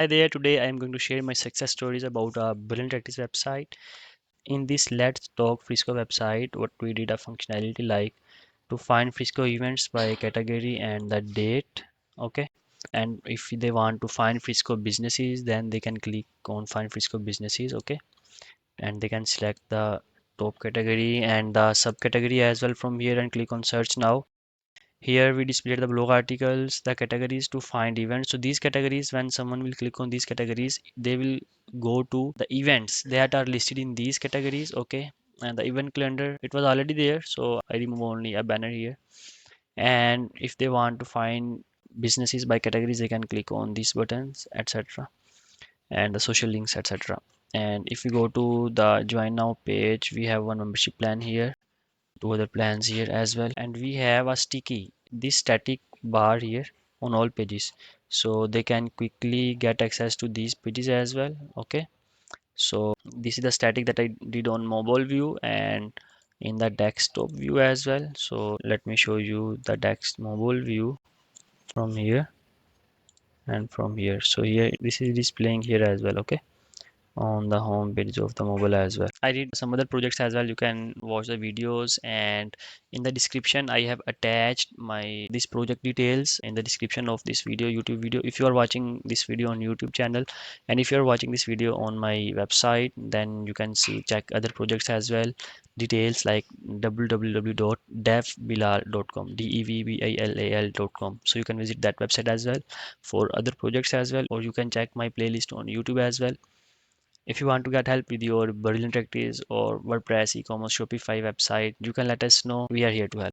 Hi there, today I am going to share my success stories about a brilliant practice website. In this Let's Talk Frisco website, what we did a functionality like to find Frisco events by category and the date. Okay. And if they want to find Frisco businesses, then they can click on find Frisco businesses. Okay. And they can select the top category and the subcategory as well from here and click on search now. Here we displayed the blog articles, the categories to find events. So these categories, when someone will click on these categories, they will go to the events that are listed in these categories. Okay. And the event calendar, it was already there. So I remove only a banner here. And if they want to find businesses by categories, they can click on these buttons, etc. And the social links, etc. And if we go to the join now page, we have one membership plan here, two other plans here as well, and we have a sticky this static bar here on all pages, so they can quickly get access to these pages as well. Okay, so this is the static that I did on mobile view and in the desktop view as well. So let me show you the desk mobile view from here and from here. So here this is displaying here as well. Okay, on the home page of the mobile as well. I did some other projects as well. You can watch the videos, and in the description I have attached my this project details in the description of this video, YouTube video. If you are watching this video on YouTube channel, and if you are watching this video on my website, then you can see check other projects as well. Details like www.devbilal.com, devbilal.com. So you can visit that website as well for other projects as well, or you can check my playlist on YouTube as well. If you want to get help with your Berlin practice or WordPress, e-commerce, Shopify website, you can let us know. We are here to help.